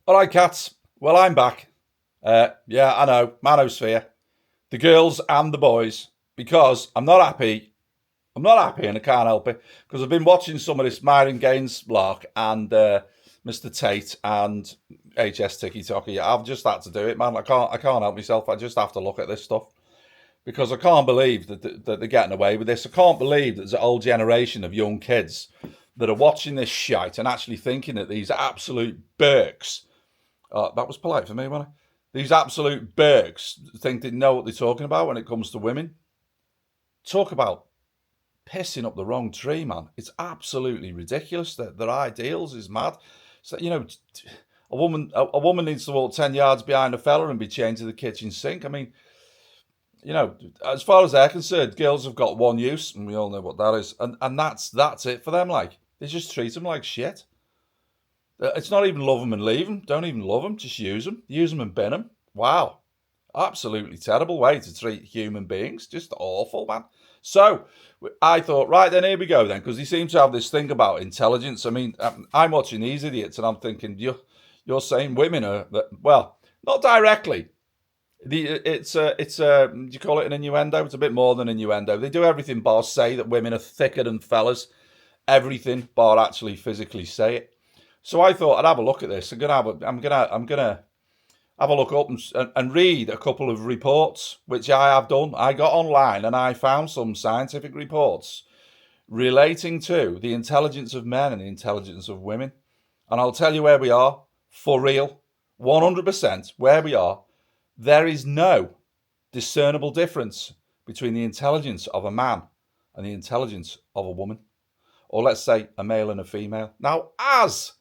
All right, cats. Well, I'm back. Yeah, I know. Manosphere. The girls and the boys. Because I'm not happy. I'm not happy and I can't help it. Because I've been watching some of this Myron Gaines lark and Mr. Tate and HS Tiki Toki. I've just had to do it, man. I can't help myself. I just have to look at this stuff. Because I can't believe that they're getting away with this. I can't believe that there's an old generation of young kids that are watching this shite and actually thinking that these absolute Burks. That was polite for me, wasn't it? These absolute Bergs think they know what they're talking about when it comes to women. Talk about pissing up the wrong tree, man. It's absolutely ridiculous. Their ideals is mad. So, a woman needs to walk 10 yards behind a fella and be chained to the kitchen sink. I mean, as far as they're concerned, girls have got one use, and we all know what that is. And that's it for them. Like, they just treat them like shit. It's not even love them and leave them. Don't even love them. Just use them. Use them and bin them. Wow. Absolutely terrible way to treat human beings. Just awful, man. So I thought, right, then here we go then, because he seems to have this thing about intelligence. I mean, I'm watching these idiots and I'm thinking, you're saying women are, well, not directly. Do you call it an innuendo? It's a bit more than innuendo. They do everything bar say that women are thicker than fellas. Everything bar actually physically say it. So I thought I'd have a look at this. I'm gonna have a look up and read a couple of reports, which I have done. I got online and I found some scientific reports relating to the intelligence of men and the intelligence of women. And I'll tell you where we are, for real, 100% where we are. There is no discernible difference between the intelligence of a man and the intelligence of a woman. Or let's say a male and a female. Now, as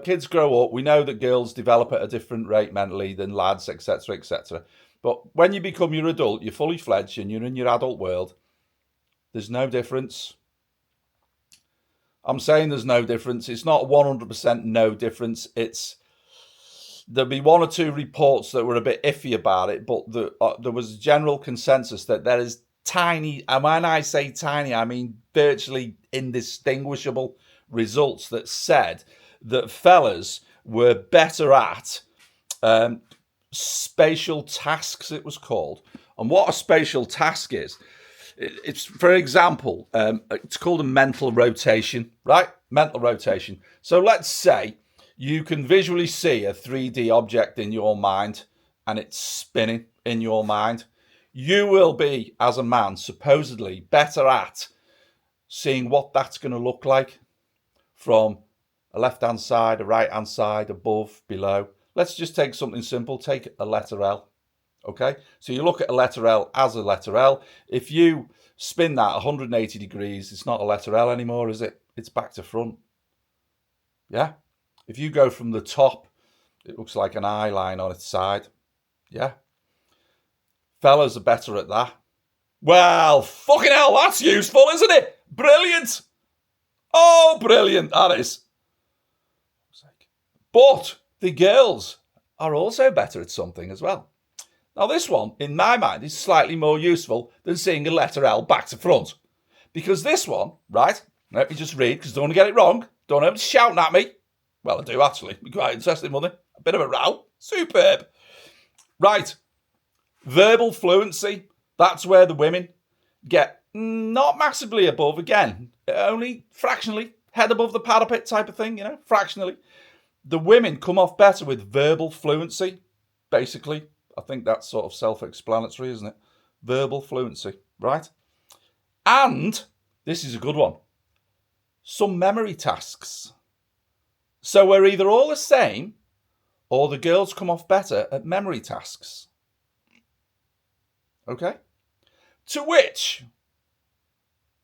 kids grow up, we know that girls develop at a different rate mentally than lads, etc., etc. But when you become your adult, you're fully fledged and you're in your adult world, there's no difference. I'm saying there's no difference. It's not 100% no difference. There'll be one or two reports that were a bit iffy about it, but there was a general consensus that there is tiny, and when I say tiny, I mean virtually indistinguishable results that said that fellas were better at spatial tasks, it was called. And what a spatial task is, it's, for example, it's called a mental rotation, right? Mental rotation. So let's say you can visually see a 3D object in your mind and it's spinning in your mind. You will be, as a man, supposedly better at seeing what that's going to look like from a left-hand side, a right-hand side, above, below. Let's just take something simple. Take a letter L, okay? So you look at a letter L as a letter L. If you spin that 180 degrees, it's not a letter L anymore, is it? It's back to front. Yeah? If you go from the top, it looks like an eye line on its side. Yeah? Fellas are better at that. Well, fucking hell, that's useful, isn't it? Brilliant. Oh, brilliant, that is. But the girls are also better at something as well. Now, this one, in my mind, is slightly more useful than seeing a letter L back to front. Because this one, right, let me just read, because I don't want to get it wrong. Don't want them shouting at me. Well, I do, actually. Be quite interesting, wouldn't it? A bit of a row. Superb. Right. Verbal fluency. That's where the women get not massively above, again, only fractionally, head above the parapet type of thing, fractionally. The women come off better with verbal fluency, basically. I think that's sort of self-explanatory, isn't it? Verbal fluency, right? And, this is a good one, some memory tasks. So we're either all the same, or the girls come off better at memory tasks. Okay? To which,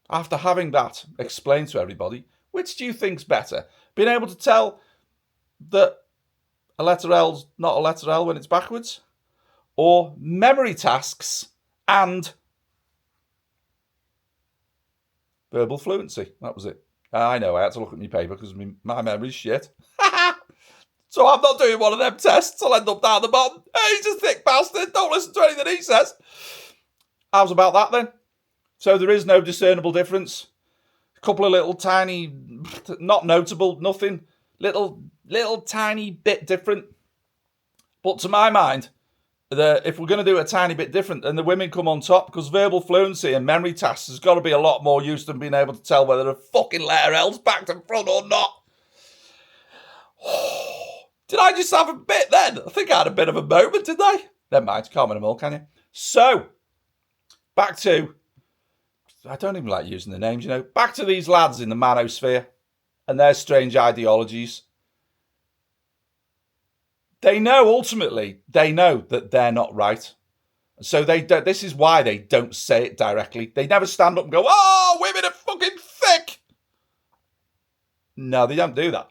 after having that explained to everybody, which do you think's better? Being able to tell that a letter L's not a letter L when it's backwards? Or memory tasks and verbal fluency? That was it. I know, I had to look at my paper because my memory's shit. So I'm not doing one of them tests. I'll end up down the bottom. Hey, he's a thick bastard. Don't listen to anything he says. How's about that then? So there is no discernible difference. A couple of little tiny, not notable, nothing, little little tiny bit different. But to my mind, if we're going to do it a tiny bit different, then the women come on top, because verbal fluency and memory tasks has got to be a lot more used than being able to tell whether a fucking letter L's back to front or not. Did I just have a bit then? I think I had a bit of a moment, didn't I? Never mind, can't win them all, can you? So, back to, I don't even like using the names, you know. Back to these lads in the Manosphere and their strange ideologies. They know, ultimately, they know that they're not right. So they don't, this is why they don't say it directly. They never stand up and go, oh, women are fucking thick. No, they don't do that.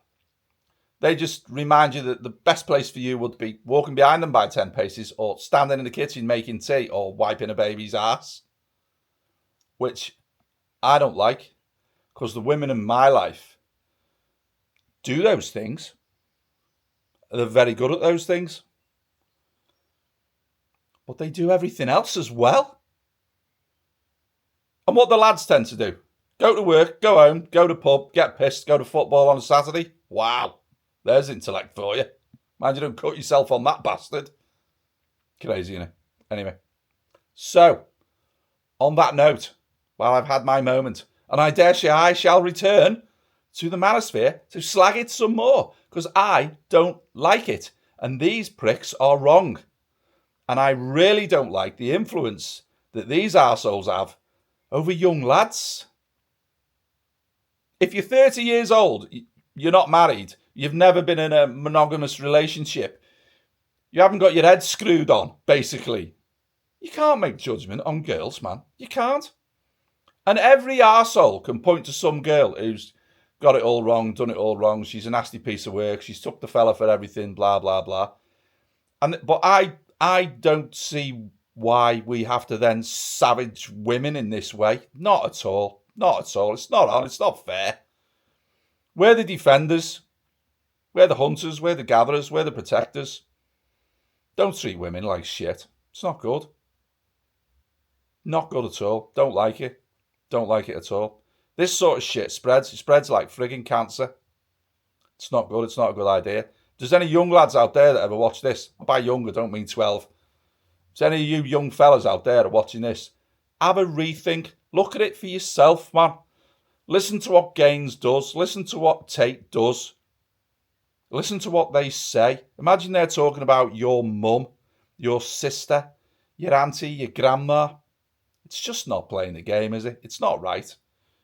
They just remind you that the best place for you would be walking behind them by 10 paces, or standing in the kitchen making tea, or wiping a baby's ass. Which I don't like, because the women in my life do those things. They're very good at those things. But they do everything else as well. And what the lads tend to do: go to work, go home, go to pub, get pissed, go to football on a Saturday. Wow. There's intellect for you. Mind you don't cut yourself on that bastard. Crazy, innit? Anyway. So, on that note, while I've had my moment, and I dare say I shall return to the Manosphere to slag it some more, because I don't like it. And these pricks are wrong. And I really don't like the influence that these arseholes have over young lads. If you're 30 years old, you're not married, you've never been in a monogamous relationship, you haven't got your head screwed on, basically, you can't make judgment on girls, man. You can't. And every arsehole can point to some girl who's got it all wrong, done it all wrong, she's a nasty piece of work, she's took the fella for everything, blah, blah, blah. But I don't see why we have to then savage women in this way. Not at all. Not at all. It's not on. It's not fair. We're the defenders. We're the hunters. We're the gatherers. We're the protectors. Don't treat women like shit. It's not good. Not good at all. Don't like it. Don't like it at all. This sort of shit spreads. It spreads like frigging cancer. It's not good. It's not a good idea. If there's any young lads out there that ever watch this, by young I don't mean 12. If there's any of you young fellas out there that are watching this, have a rethink. Look at it for yourself, man. Listen to what Gaines does. Listen to what Tate does. Listen to what they say. Imagine they're talking about your mum, your sister, your auntie, your grandma. It's just not playing the game, is it? It's not right.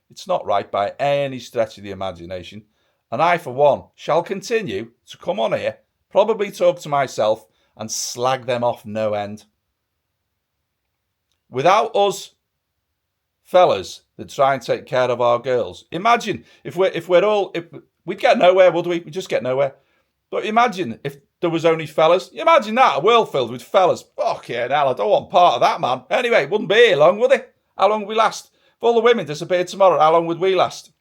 It's not right by any stretch of the imagination. And I, for one, shall continue to come on here, probably talk to myself, and slag them off no end. Without us fellas that try and take care of our girls, imagine if we'd get nowhere, would we? We'd just get nowhere. But imagine if there was only fellas. Imagine that, a world filled with fellas. Fucking hell, I don't want part of that, man. Anyway, it wouldn't be here long, would it? How long would we last? If all the women disappeared tomorrow, how long would we last?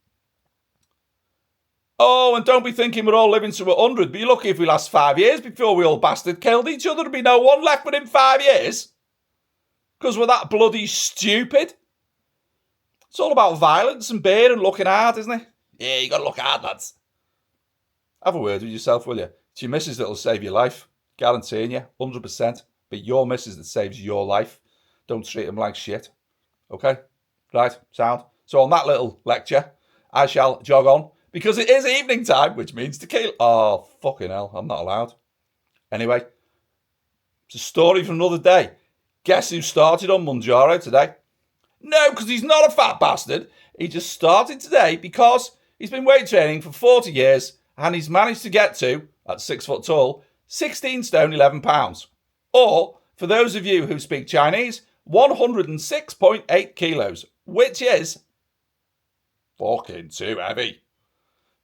Oh, and don't be thinking we're all living to 100. Be lucky if we last 5 years before we all bastard killed each other. There'd be no one left within 5 years. Because we're that bloody stupid. It's all about violence and beer and looking hard, isn't it? Yeah, you got to look hard, lads. Have a word with yourself, will you? It's your missus that'll save your life. Guaranteeing you, 100%. But your missus that saves your life. Don't treat them like shit. Okay? Right, sound. So on that little lecture, I shall jog on. Because it is evening time, which means tequila. Oh, fucking hell, I'm not allowed. Anyway, it's a story for another day. Guess who started on Manjaro today? No, because he's not a fat bastard. He just started today because he's been weight training for 40 years and he's managed to get to, at 6 foot tall, 16 stone 11 pounds. Or, for those of you who speak Chinese, 106.8 kilos, which is fucking too heavy.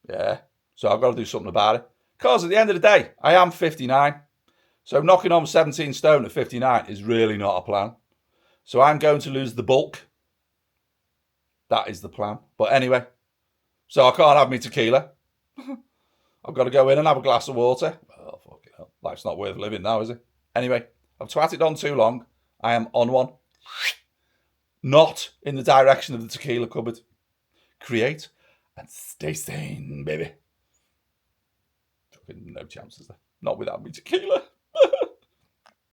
Yeah, so I've got to do something about it. Because at the end of the day, I am 59. So knocking on 17 stone at 59 is really not a plan. So I'm going to lose the bulk. That is the plan. But anyway, so I can't have me tequila. I've got to go in and have a glass of water. Oh, fucking hell. Life's not worth living now, is it? Anyway, I've twatted on too long. I am on one. Not in the direction of the tequila cupboard. Create and stay sane, baby. fucking no chances there. Not without me tequila.